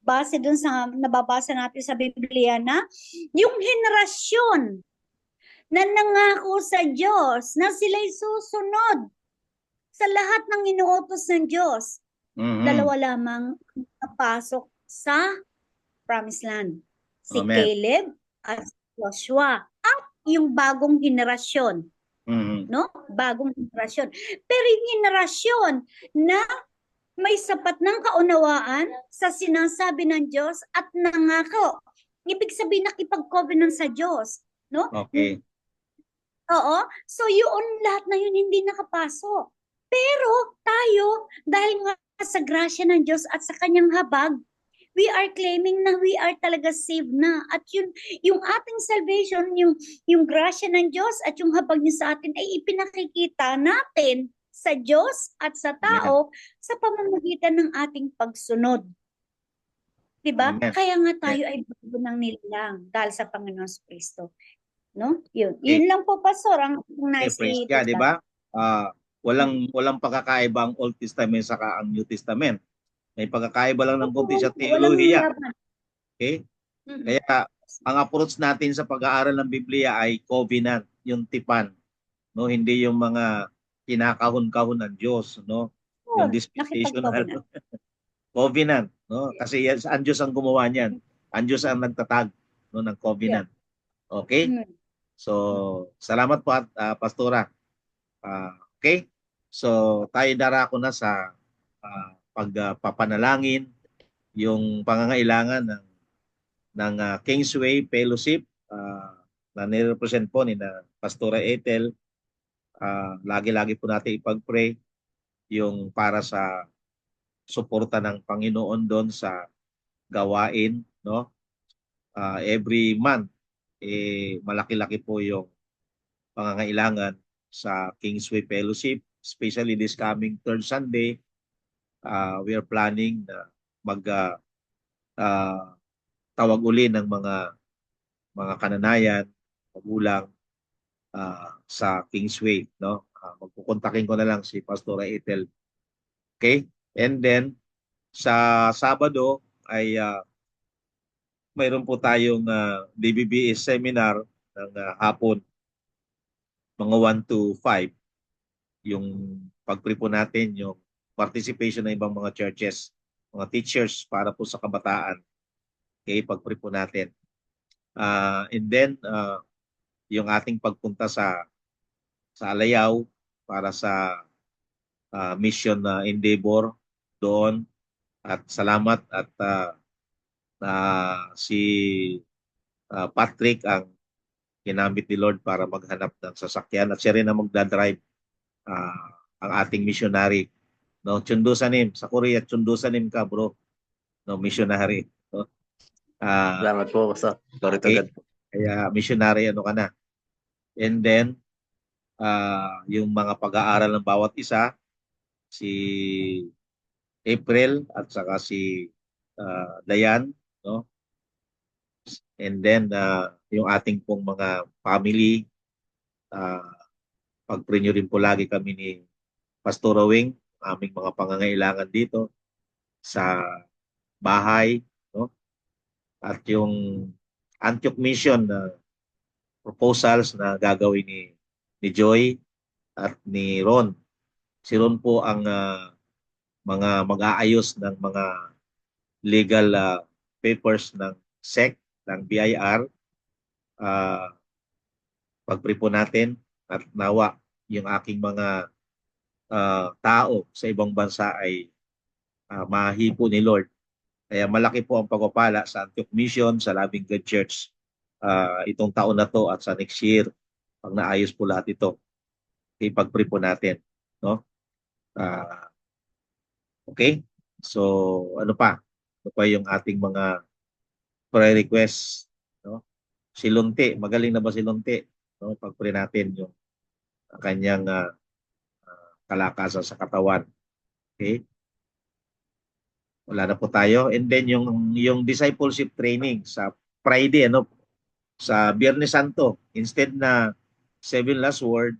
base dun sa nababasa natin sa Biblia na, yung henerasyon na nangako sa Diyos, na sila'y susunod sa lahat ng inuutos ng Diyos, dalawa lamang napasok sa Promised Land. Si Caleb at Joshua at yung bagong henerasyon. No? Bagong henerasyon. Pero yung henerasyon na may sapat ng kaunawaan sa sinasabi ng Diyos at nangako. Ibig sabihin nakipag-covenant sa Diyos. No? Okay. Oo. So yun, lahat na yun hindi nakapasok. Pero tayo, dahil nga sa grasya ng Diyos at sa kanyang habag, we are claiming na we are talaga saved na. At yung ating salvation, yung grasya ng Diyos at yung habag niya sa atin ay ipinakikita natin sa Diyos at sa tao sa pamamagitan ng ating pagsunod. Diba? Kaya nga tayo ay bago ng nilalang dahil sa Panginoon Kristo. No? Yun lang po, Pastor, ang nice praise God, di ba? Walang pagkakaiba ang Old Testament saka ang New Testament. May pagkakaiba lang ng konti sa teolohiya. Okay? Kaya ang approach natin sa pag-aaral ng Biblia ay covenant, yung tipan, no, hindi yung mga kinakahon-kahon ng Diyos, no? Yung dispensational covenant, no? Kasi ang Diyos ang gumawa niyan. Ang Diyos ang nagtatag, no, ng covenant. Okay? So, salamat po at Pastora. Okay? So, tayo darako na sa pagpapanalangin yung pangangailangan ng Kingsway Fellowship na nirepresent po ni na Pastora Ethel. Lagi-lagi po natin ipag-pray yung para sa suporta ng Panginoon doon sa gawain, no? Every month malaki-laki po yung pangangailangan sa Kingsway Fellowship, especially this coming third Sunday. We are planning na tawag uli ng mga kananayan, magulang sa Kingsway, no? Magkukontakin ko na lang si Pastora Ethel. Okay? And then sa Sabado ay mayroon po tayong DBBS seminar ng hapon, mga 1 to 5. Yung pag-pray po natin, yung participation ng ibang mga churches, mga teachers para po sa kabataan. Okay, pag-pray po natin. And then, yung ating pagpunta sa Alayaw para sa mission na endeavor doon. At salamat at si Patrick ang ginamit ni Lord para maghanap ng sasakyan at siya rin ang magdadrive ang ating missionary. No, Chundusanim sa Korea, Chundusanim ka bro. No, missionary. No? Salamat po, Pastor. Sorry to Okay. God. Kaya missionary ano ka na. And then yung mga pag-aaral ng bawat isa, si April at saka si Dayan, no? And then yung ating pong mga family, pag-pray nyo rin po lagi kami ni Pastor Wing, aming mga pangangailangan dito sa bahay, no? At yung Antioch Mission na proposals na gagawin ni Joy at ni Ron. Si Ron po ang mga mag-aayos ng mga legal papers ng SEC, ng BIR. Pag-pray po natin at nawa yung aking mga tao sa ibang bansa ay mahipo ni Lord. Kaya malaki po ang pagpapala sa Antioch Mission, sa Loving God Church itong taon na to at sa next year pag naayos po lahat ito. Ipag-pray po natin, no? Okay? So, ano pa? Ano pa yung ating mga prayer requests, no? Si Lunti, magaling na ba si Lunti? No? Pag-pray natin yung kanyang kalakasan sa katawan. Okay? Wala na po tayo. And then yung discipleship training sa Friday, ano, sa Biyernes Santo, instead na 7 last word,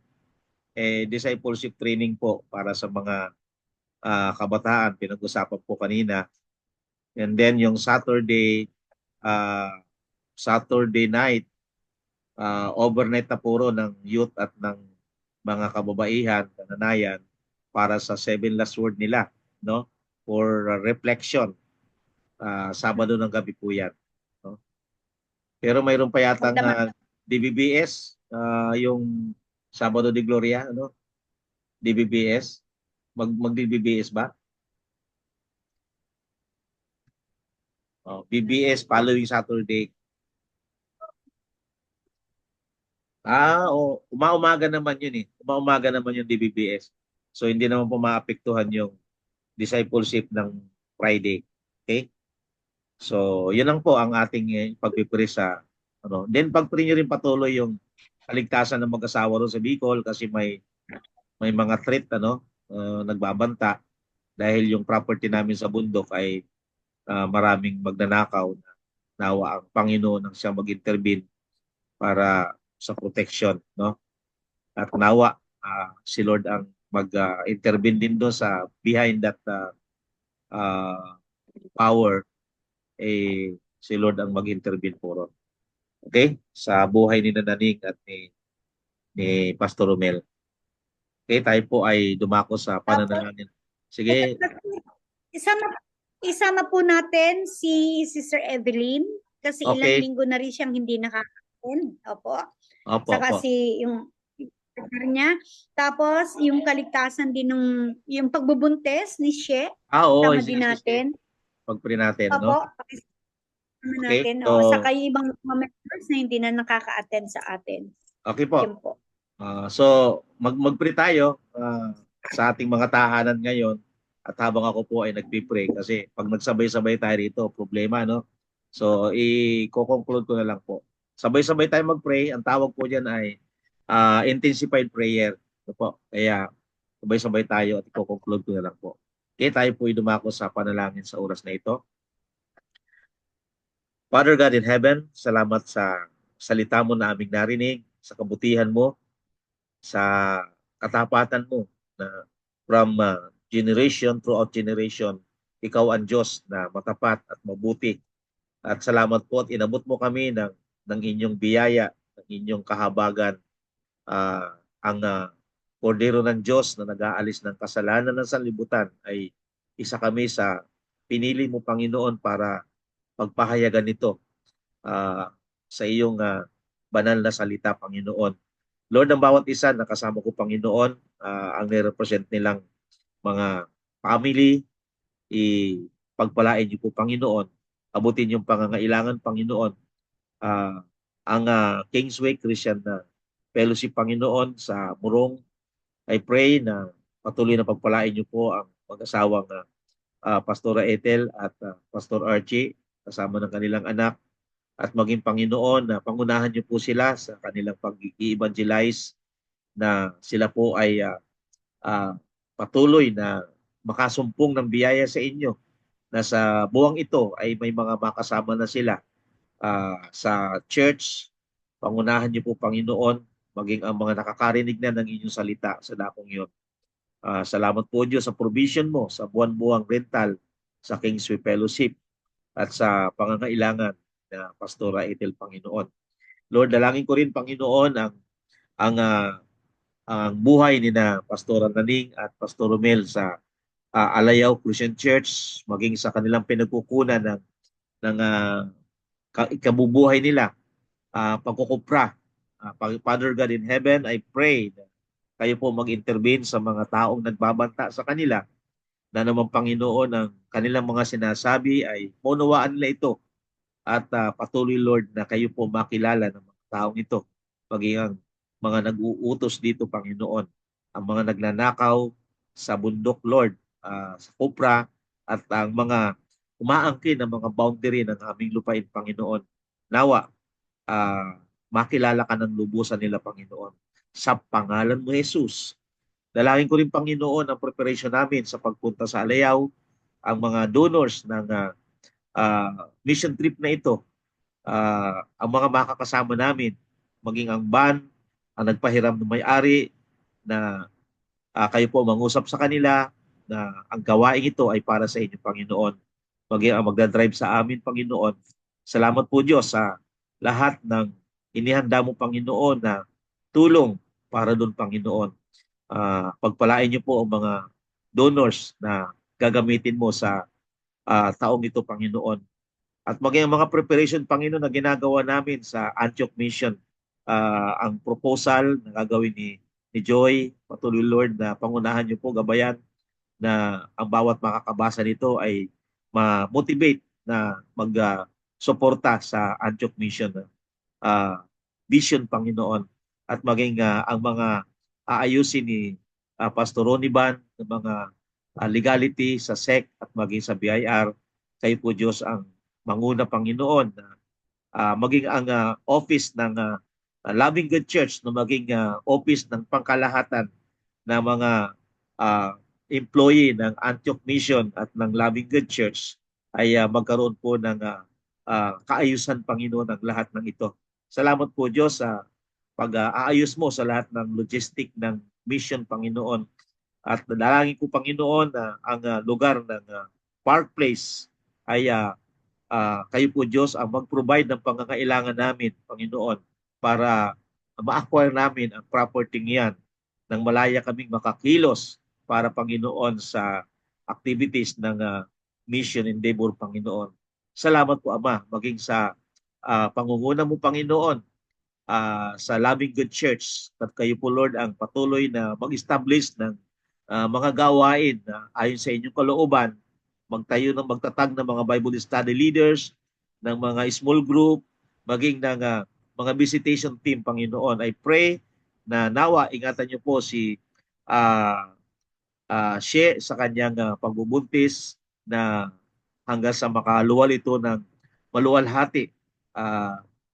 discipleship training po para sa mga kabataan, pinag-usapan po kanina. And then yung Saturday night, overnight na puro ng youth at ng mga kababaihan, kananayan, para sa 7 last word nila, no? For reflection. Sabado ng gabi po yan. No? Pero mayroon pa yatang DBBS, yung Sabado de Gloria, ano? DBBS. Mag-DBBS ba? BBS following Saturday. Umaumaga naman yun eh. Umaumaga naman yung DBBS. So hindi naman po maapektuhan yung discipleship ng Friday. Okay? So, yun lang po ang ating pagpipray sa ano. Then pagpray nyo rin patuloy yung kaligtasan ng mag-asawa ron sa Bicol kasi may mga threat nagbabanta dahil yung property namin sa bundok ay maraming magnanakaw na nawa ang Panginoon ang siya mag-intervene para sa protection, no? At nawa si Lord ang mag-intervene din doon sa behind that power, si Lord ang mag-intervene po ron. Okay? Sa buhay ni Nananing at ni Pastor Romel. Okay, tayo po ay dumako sa pananalangin. Sige. Isama po natin si Sister Evelyn kasi Okay. ilang linggo na rin siyang hindi nakaka-attend. Opo. Saka Opo. yung niya. Tapos yung kaligtasan din yung pagbubuntes ni She. Oo. Sama din natin. Pag-pray natin, Opo. no? Sama Okay, natin. so- Saka yung ibang mga members na hindi na nakaka-attend sa atin. Okay po. Yun po. So, mag-pray tayo sa ating mga tahanan ngayon at habang ako po ay nagpipray kasi pag nagsabay-sabay tayo rito, problema, no? So, i-conclude ko na lang po. Sabay-sabay tayo mag-pray. Ang tawag po dyan ay intensified prayer. Ito po. Kaya, sabay-sabay tayo at i-conclude ko na lang po. Okay, tayo po ay dumako sa panalangin sa oras na ito. Father God in heaven, salamat sa salita mo na aming narinig, sa kabutihan mo, sa katapatan mo na from generation throughout generation, ikaw ang Diyos na matapat at mabuti. At salamat po at inabot mo kami ng inyong biyaya, ng inyong kahabagan. Ang kordero ng Diyos na nag-aalis ng kasalanan ng sanlibutan ay isa kami sa pinili mo, Panginoon, para pagpahayagan nito sa iyong banal na salita, Panginoon. Lord, ang bawat isa na kasama ko, Panginoon, ang nirepresent nilang mga family, pagpalain niyo po, Panginoon. Abutin yung pangangailangan, Panginoon. Ang Kingsway Christian na Fellowship, Panginoon, sa Murong, I pray na patuloy na pagpalain niyo po ang mag-asawang Pastora Ethel at Pastor Archie, kasama ng kanilang anak, at maging Panginoon na pangunahan niyo po sila sa kanilang pag-i-evangelize, na sila po ay patuloy na makasumpong ng biyaya sa inyo, na sa buwang ito ay may mga makasama na sila sa church. Pangunahan niyo po, Panginoon, maging ang mga nakakarinig na ng inyong salita sa dakong iyon. Salamat po, Diyos, sa provision mo sa buwan-buwang rental sa Kingsway Fellowship at sa pangangailangan na Pastora Ethel, Panginoon. Lord, dalangin ko rin, Panginoon, ang buhay ni na Pastora Naning at Pastor Romel sa Alayaw Christian Church, maging sa kanilang pinagkukunan ng ikabubuhay nila, pagkukupra. Father God in heaven, I pray na kayo po mag-intervene sa mga taong nagbabanta sa kanila, na naman, Panginoon, ang kanilang mga sinasabi ay maunawaan nila ito, at patuloy, Lord, na kayo po makilala ng mga taong ito, maging ang mga nag-uutos dito, Panginoon, ang mga nagnanakaw sa bundok, Lord, sa Kupra, at ang mga umaangkin ng mga boundary ng aming lupain, Panginoon. Nawa, makilala ka ng lubusan nila, Panginoon. Sa pangalan mo, Jesus. Dalangin ko rin, Panginoon, ang preparation namin sa pagpunta sa Alayaw, ang mga donors ng mission trip na ito, ang mga makakasama namin, maging ang van, ang nagpahiram ng may-ari, na kayo po mangusap sa kanila, na ang gawain ito ay para sa inyo, Panginoon. Maging ang magdadrive sa amin, Panginoon. Salamat po, Diyos, sa lahat ng inihanda mo, Panginoon, na tulong para doon, Panginoon. Pagpalain niyo po ang mga donors na gagamitin mo sa taong ito, Panginoon. At maging ang mga preparation, Panginoon, na ginagawa namin sa Antioch Mission, ang proposal na gagawin ni Joy, patuloy, Lord, na pangunahan niyo po, gabayan, na ang bawat makakabasa nito ay ma-motivate na mag-suporta sa Antioch Mission vision, Panginoon. At maging ang mga aayusin ni Pastor Ronnie Ban, ng mga legality sa SEC at maging sa BIR, kayo po, Diyos, ang manguna, Panginoon, na maging ang office ng Loving Good Church, na maging office ng pangkalahatan na mga employee ng Antioch Mission at ng Loving Good Church, ay magkaroon po ng kaayusan, Panginoon, ng lahat ng ito. Salamat po, Diyos, sa pag-aayos mo sa lahat ng logistic ng mission, Panginoon. At dalangin ko, Panginoon, na ang lugar ng Park Place ay kayo po, Diyos, ang mag-provide ng pangangailangan namin, Panginoon, para ma-acquire namin ang property niyan nang malaya kaming makakilos para, Panginoon, sa activities ng mission endeavor, Panginoon. Salamat po, Ama, maging sa pangunguna mo, Panginoon, sa Loving Good Church. At kayo po, Lord, ang patuloy na mag-establish ng mga gawain na ayon sa inyong kalooban, magtayo ng magtatag ng mga Bible study leaders, ng mga small group, maging ng mga visitation team, Panginoon. I pray na nawa, ingatan niyo po si She sa kanyang pagbubuntis, na hanggang sa makaluwal ito ng maluwalhati.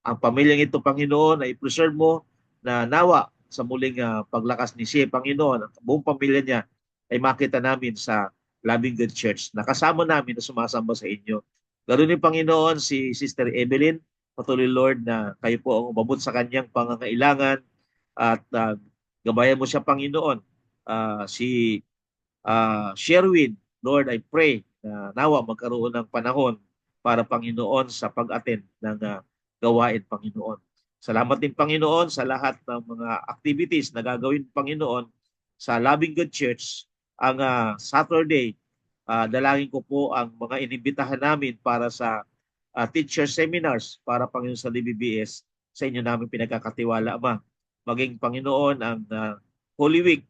Ang pamilyang ito, Panginoon, ay preserve mo, na nawa sa muling paglakas ni She, Panginoon, ang buong pamilya niya ay makita namin sa Loving Good Church, na kasama namin na sumasamba sa inyo. Ganoon din, Panginoon, si Sister Evelyn, patuloy, Lord, na kayo po ang umabot sa kanyang pangangailangan, at gabayan mo siya, Panginoon. Si Sherwin, Lord, I pray na nawa magkaroon ng panahon para, Panginoon, sa pag-attend ng gawain, Panginoon. Salamat din, Panginoon, sa lahat ng mga activities na gagawin, Panginoon, sa Loving Good Church. Ang Saturday, dalangin ko po ang mga inimbitahan namin para sa teacher seminars para, Panginoon, sa DBBS, sa inyo namin pinagkakatiwala, Ama. Maging, Panginoon, ang Holy Week,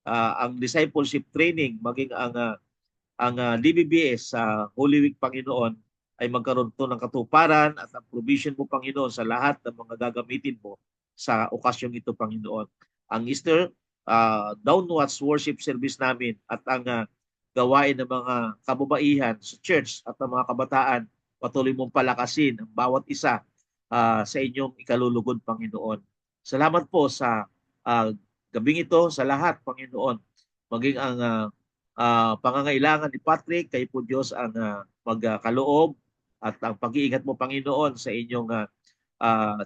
ang discipleship training, maging ang DBBS sa Holy Week, Panginoon, ay magkaroon to ng katuparan at ang provision mo, Panginoon, sa lahat ng mga gagamitin mo sa okasyong ito, Panginoon. Ang Easter downwards worship service namin at ang gawain ng mga kababaihan sa church at ng mga kabataan, patuloy mong palakasin ang bawat isa sa inyong ikalulugod, Panginoon. Salamat po sa gabing ito sa lahat, Panginoon. Maging ang pangangailangan ni Patrick, kayo po Diyos ang magkaloob at ang pag-iingat mo, Panginoon, sa inyong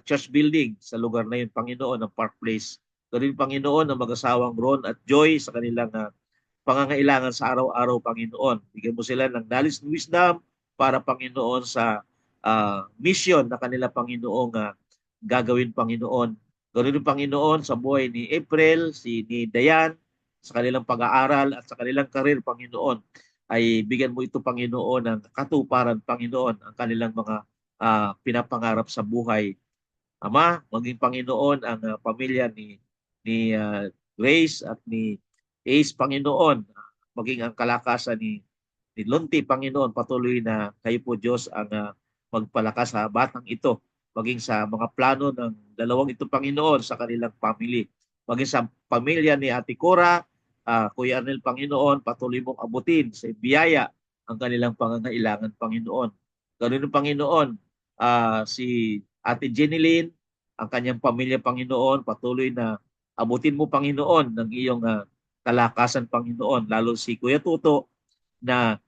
church building sa lugar na yun, Panginoon, ng Park Place. Ganoon, Panginoon, ang mag-asawang Ron at Joy sa kanilang pangangailangan sa araw-araw, Panginoon. Bigyan mo sila ng knowledge and wisdom para, Panginoon, sa mission na kanila, Panginoong gagawin, Panginoon. Ganoon, Panginoon, sa buhay ni April, ni Dayan, sa kanilang pag-aaral at sa kanilang karir, Panginoon, ay bigyan mo ito, Panginoon, ng katuparan, Panginoon, ang kanilang mga pinapangarap sa buhay. Ama, maging Panginoon ang pamilya ni Grace at ni Ace, Panginoon, maging ang kalakasan ni Lunti, Panginoon, patuloy na kayo po Diyos ang magpalakas sa batang ito, maging sa mga plano ng dalawang ito, Panginoon, sa kanilang family, maging sa pamilya ni Ate Cora, Kuya Arnel, Panginoon, patuloy mong abutin sa biyaya ang kanilang pangangailangan, Panginoon. Ganoon, Panginoon, si Ate Jeneline, ang kanyang pamilya, Panginoon, patuloy na abutin mo, Panginoon, ng iyong kalakasan, Panginoon, lalo si Kuya Tuto na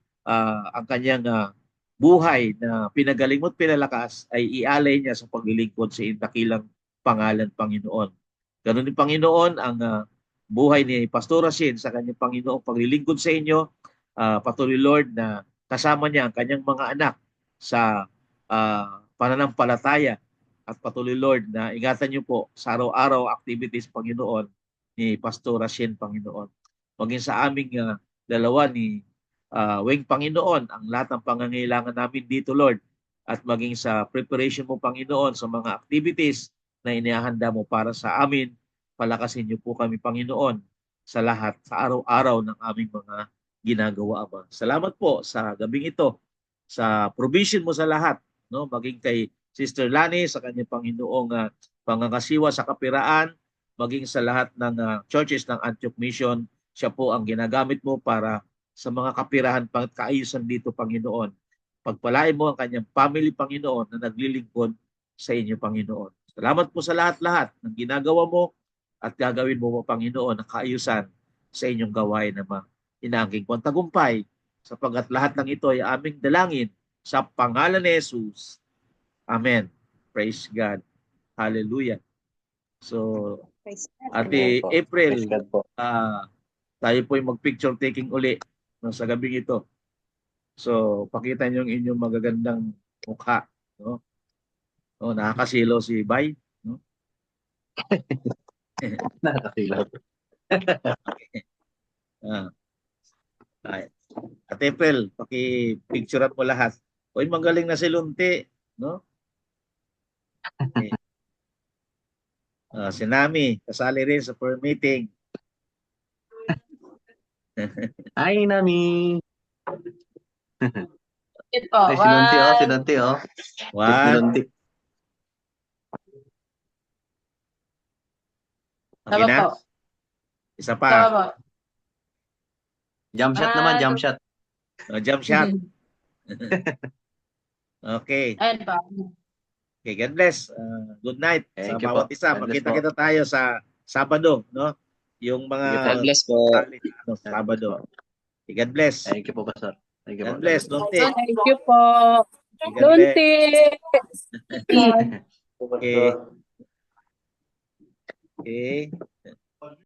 ang kanyang buhay na pinagaling mo at pinalakas ay ialay niya sa paglilingkod sa iyong dakilang pangalan, Panginoon. Ganoon din, Panginoon, ang buhay ni Pastor Racine sa kanyang, Panginoon, paglilingkod sa inyo. Patuloy, Lord, na kasama niya ang kanyang mga anak sa pananampalataya. At patuloy, Lord, na ingatan niyo po sa araw-araw activities, Panginoon, ni Pastor Racine, Panginoon. Maging sa aming dalawa ni Weng, Panginoon, ang lahat ng pangangailangan namin dito, Lord. At maging sa preparation mo, Panginoon, sa mga activities na inihahanda mo para sa amin, palakasin niyo po kami, Panginoon, sa lahat, sa araw-araw ng aming mga ginagawa, Ama. Salamat po sa gabing ito, sa provision mo sa lahat, no? Maging kay Sister Lani sa kanyang, Panginoong pangangasiwa sa kapiraan, maging sa lahat ng churches ng Antioch Mission, siya po ang ginagamit mo para sa mga kapirahan, kaayusan dito, Panginoon. Pagpalain mo ang kanyang family, Panginoon, na naglilingkod sa inyo, Panginoon. Salamat po sa lahat-lahat ng ginagawa mo at gagawin mo, Panginoon, ang kaayusan sa inyong gawain na inaangking kong tagumpay, sapagkat lahat ng ito ay aming dalangin sa pangalan ni Jesus. Amen. Praise God. Hallelujah. So, Praise God. Ate Amen po. April, Praise God po. tayo po yung mag-picture taking uli sa gabing ito. So, pakita niyo yung inyong magagandang mukha. No? Oh, nakakasilo si Bay. No? Nakakasilaw. Ate April, paki-picturean mo lahat. Uy, magaling na si Lunti. No? Okay. Si Nami, kasali rin sa prayer meeting. Ay, Nami. Ito, Ay, sinunti oh, sinunti oh. One, Sinunti. okay Tama na? po. Isa Tama pa. po. Jump shot naman, jump shot. Jump shot. Okay. Ayun po. Okay, God bless. Good night sa Thank you bawat po. isa. God bless Magkita-kita tayo sa Sabado, no? Yung mga God bless po. Sabado. Okay, God bless. Thank you po, Pastor. Thank you po. God bless. Lunti. Thank you po. God bless. Lunti. Okay. Okay.